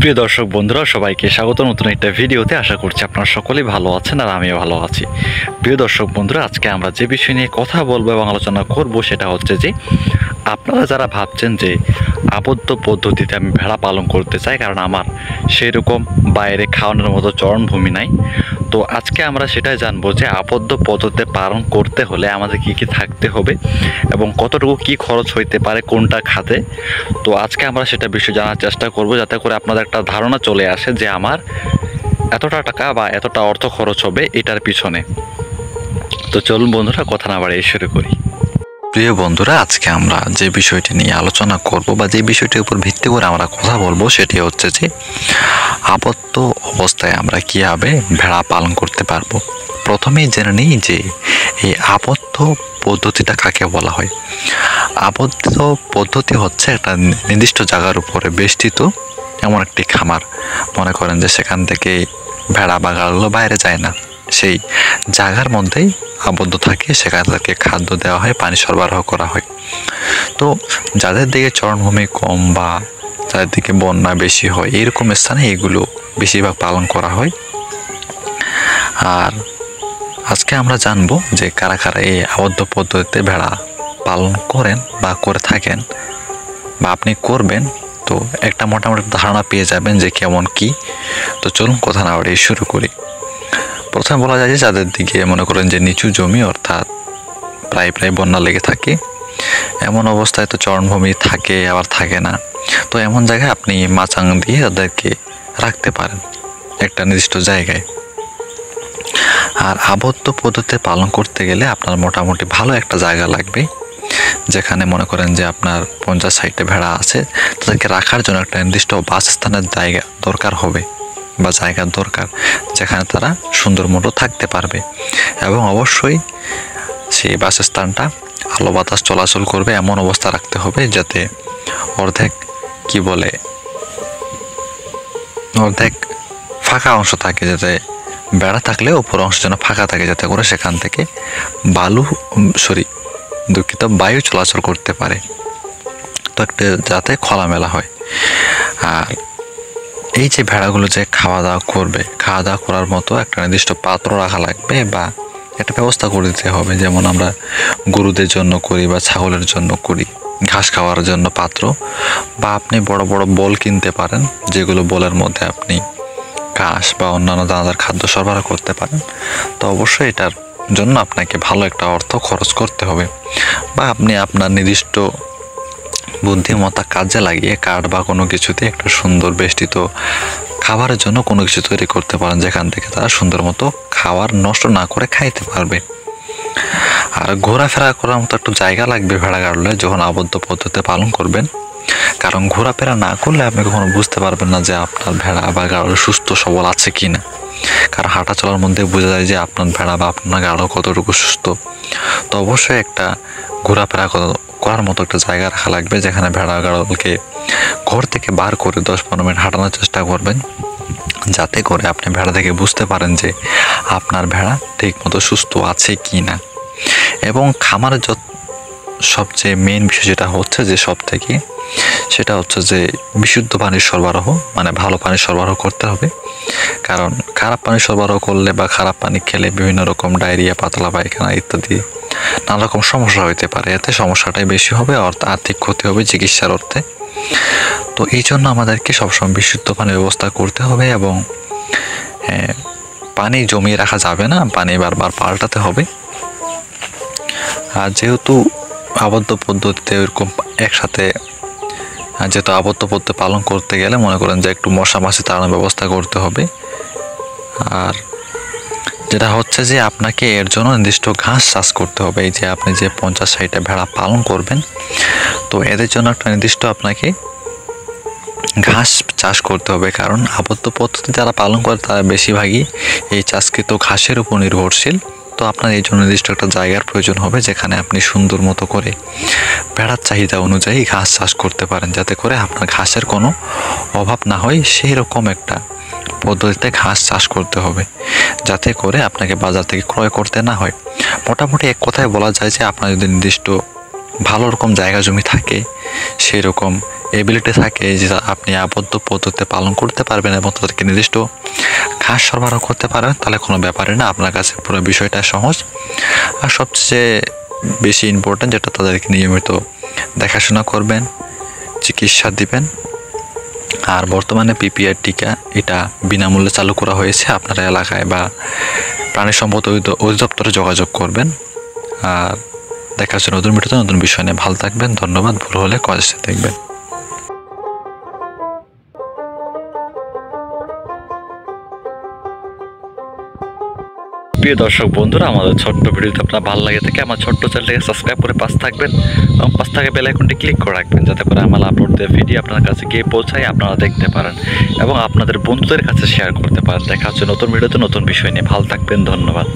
প্রিয় দর্শক বন্ধুরা, সবাইকে স্বাগত নতুন একটা ভিডিওতে। আশা করছি আপনারা সকলেই ভালো আছেন আর আমিও ভালো আছি। প্রিয় দর্শক বন্ধুরা, আজকে আমরা যে বিষয় নিয়ে কথা বলবো এবং আলোচনা করব সেটা হচ্ছে যে আপনারা যারা ভাবছেন যে আবদ্ধ পদ্ধতিতে আমি ভেড়া পালন করতে চাই, কারণ আমার সেই রকম বাইরে খাওয়ানোর মতো চরণভূমি নাই, তো আজকে আমরা সেটাই জানবো যে আবদ্ধ পদ্ধতিতে পালন করতে হলে আমাদের কি কি থাকতে হবে এবং কতটুকু কি খরচ হইতে পারে কোনটা খাতে। তো আজকে আমরা সেটা বিষয় জানার চেষ্টা করব, যাতে করে আপনাদের একটা ধারণা চলে আসে যে আমার এতটা টাকা বা এতটা অর্থ খরচ হবে এটার পিছনে। তো চলুন বন্ধুরা, কথা না বাড়িয়ে শুরু করি। প্রিয় বন্ধুরা, আজকে আমরা যে বিষয়টি নিয়ে আলোচনা করব বা যে বিষয়টির উপর ভিত্তি করে আমরা কথা বলবো সেটি হচ্ছে যে আবদ্ধ অবস্থায় আমরা কীভাবে ভেড়া পালন করতে পারবো। প্রথমেই জেনে নিই যে এই আবদ্ধ পদ্ধতিটা কাকে বলা হয়। আবদ্ধ পদ্ধতি হচ্ছে একটা নির্দিষ্ট জায়গার উপরে বেষ্টিত এমন একটি খামার। মনে করেন যে সেখান থেকে ভেড়া বা গাড়গুলো বাইরে যায় না, সেই জায়গার মধ্যেই আবদ্ধ থাকে, সেখান থেকে খাদ্য দেওয়া হয়, পানি সরবরাহ করা হয়। তো যাদের দিকে চরণভূমি কম বা যাদের দিকে বন্যা বেশি হয়, এরকম স্থানে এগুলো বেশিরভাগ পালন করা হয়। আর আজকে আমরা জানবো যে কারা কারা এই আবদ্ধ পদ্ধতিতে ভেড়া পালন করেন বা করে থাকেন বা আপনি করবেন। তো একটা মোটামুটি ধারণা পেয়ে যাবেন যে কেমন কি। তো চলুন কথা না বাড়িয়ে শুরু করি। প্রথমে বলা যায় যে যাদের দিকে মনে করেন যে নিচু জমি, অর্থাৎ প্রায় বন্যা লেগে থাকে, এমন অবস্থায় তো চরণভূমি থাকে আবার থাকে না, তো এমন জায়গায় আপনি মাচাং দিয়ে তাদেরকে রাখতে পারেন একটা নির্দিষ্ট জায়গায়। আর আবদ্ধ পদ্ধতিতে পালন করতে গেলে আপনার মোটামুটি ভালো একটা জায়গা লাগবে, যেখানে মনে করেন যে আপনার 50-60টা ভেড়া আছে, তাদেরকে রাখার জন্য একটা নির্দিষ্ট বাসস্থানের জায়গা দরকার হবে বা জায়গার দরকার, যেখানে তারা সুন্দর মতো থাকতে পারবে। এবং অবশ্যই সেই বাসস্থানটা আলো বাতাস চলাচল করবে এমন অবস্থা রাখতে হবে যাতে অর্ধেক ফাঁকা অংশ থাকে, যাতে বেড়া থাকলে উপর অংশ যেন ফাঁকা থাকে, যাতে করে সেখান থেকে বায়ু চলাচল করতে পারে, তো একটা যাতে খোলামেলা হয়। আর এই যে ভেড়াগুলো যে খাওয়া দাওয়া করবে, খাওয়া দাওয়া করার মতো একটা নির্দিষ্ট পাত্র রাখা লাগবে বা একটা ব্যবস্থা করে দিতে হবে। যেমন আমরা গরুদের জন্য করি বা ছাগলের জন্য করি ঘাস খাওয়ার জন্য পাত্র, বা আপনি বড় বড় বল কিনতে পারেন, যেগুলো বলের মধ্যে আপনি ঘাস বা অন্যান্য দানাদার খাদ্য সরবরাহ করতে পারেন। তো অবশ্যই এটার জন্য আপনাকে ভালো একটা অর্থ খরচ করতে হবে, বা আপনি আপনার নির্দিষ্ট বুদ্ধিমত্তা কাজে লাগিয়ে কাঠ বা কোনো কিছুতে একটা সুন্দর বেষ্টিত খাবারের জন্য কোনো কিছু তৈরি করতে পারেন, যেখান থেকে তারা সুন্দর মতো খাবার নষ্ট না করে খাইতে পারবে। আর ঘোরাফেরা করার মতো একটু জায়গা লাগবে ভেড়া গাড়লে যখন আবদ্ধ পদ্ধতিতে পালন করবেন, কারণ ঘোরাফেরা না করলে আপনি কখনো বুঝতে পারবেন না যে আপনার ভেড়া বা গাড়ল সুস্থ সবল আছে কি না। কারণ হাঁটা চলার মধ্যে বোঝা যায় যে আপনার ভেড়া বা আপনার গাড়ল কতটুকু সুস্থ। তো অবশ্যই একটা ঘোরাফেরা করার মতো একটা জায়গা রাখা লাগবে, যেখানে ভেড়া গাড়লকে ঘর থেকে বার করে 10-15 মিনিট হাঁটানোর চেষ্টা করবেন, যাতে করে আপনি ভেড়া থেকে বুঝতে পারেন যে আপনার ভেড়া ঠিক মতো সুস্থ আছে কি না। এবং খামারের সবচেয়ে মেন বিষয় যেটা হচ্ছে যে সেটা হচ্ছে যে বিশুদ্ধ পানির সরবরাহ, মানে ভালো পানি সরবরাহ করতে হবে। কারণ খারাপ পানি সরবরাহ করলে বা খারাপ পানি খেলে বিভিন্ন রকম ডায়রিয়া, পাতলা পায়খানা ইত্যাদি নানা রকম সমস্যা হইতে পারে। এতে সমস্যাটাই বেশি হবে, আর্থিক ক্ষতি হবে চিকিৎসার অর্থে। তো এই জন্য আমাদেরকে সবসময় বিশুদ্ধ পানির ব্যবস্থা করতে হবে, এবং পানি জমিয়ে রাখা যাবে না, পানি বারবার পাল্টাতে হবে। আর যেহেতু আবদ্ধ পদ্ধতিতে এরকম একসাথে আবদ্ধ পদ্ধতি পালন করতে গেলে মনে করেন যে একটু মশা মাছি তাড়ানোর ব্যবস্থা করতে হবে। আর যেটা হচ্ছে যে আপনাকে এর জন্য নির্দিষ্ট ঘাস চাষ করতে হবে। এই যে আপনি যে 50-60টা ভেড়া পালন করবেন, তো এদের জন্য একটা নির্দিষ্ট আপনাকে ঘাস চাষ করতে হবে। কারণ আবদ্ধ পদ্ধতি যারা পালন করে তারা বেশিরভাগই এই চাষকৃত ঘাসের উপর নির্ভরশীল। তো আপনার এই জন্য নির্দিষ্ট একটা জায়গার প্রয়োজন হবে, যেখানে আপনি সুন্দর মতো করে ভেড়ার চাহিদা অনুযায়ী ঘাস চাষ করতে পারেন, যাতে করে আপনার ঘাসের কোনো অভাব না হয়। সেই রকম একটা পদ্ধতিতে ঘাস চাষ করতে হবে, যাতে করে আপনাকে বাজার থেকে ক্রয় করতে না হয়। মোটামুটি এক কথায় বলা যায় যে আপনার যদি নির্দিষ্ট ভালো রকম জায়গা জমি থাকে, সেই রকম এবিলিটি থাকে যে আপনি আবদ্ধ পদ্ধতিতে পালন করতে পারবেন এবং তাদেরকে নির্দিষ্ট ঘাস সরবরাহ করতে পারবেন, তাহলে কোনো ব্যাপারই না, আপনার কাছে পুরো বিষয়টা সহজ। আর সবচেয়ে বেশি ইম্পর্ট্যান্ট যেটা, তাদেরকে নিয়মিত দেখাশোনা করবেন, চিকিৎসা দিবেন। আর বর্তমানে পিপিআর টিকা এটা বিনামূল্যে চালু করা হয়েছে, আপনারা এলাকায় বা প্রাণী সম্পদ অধিদপ্তরে যোগাযোগ করবেন। আর দেখা হচ্ছে নতুন ভিডিওতে নতুন বিষয় নিয়ে। ভালো থাকবেন, ধন্যবাদ। ভুল হলে কলেজে দেখবেন। প্রিয় দর্শক বন্ধুরা, আমাদের ছোট্ট ভিডিওতে আপনার ভালো লাগে থাকে আমার ছোট্ট চ্যানেলটাকে সাবস্ক্রাইব করে পাশে থাকবেন এবং পাশে থাকা বেল আইকনটি ক্লিক করে রাখবেন, যাতে করে আমার আপলোড দেওয়া ভিডিও আপনার কাছে গিয়ে পৌঁছায়, আপনারা দেখতে পারেন এবং আপনাদের বন্ধুদের কাছে শেয়ার করতে পারেন। দেখা হচ্ছে নতুন ভিডিওতে নতুন বিষয় নিয়ে। ভালো থাকবেন, ধন্যবাদ।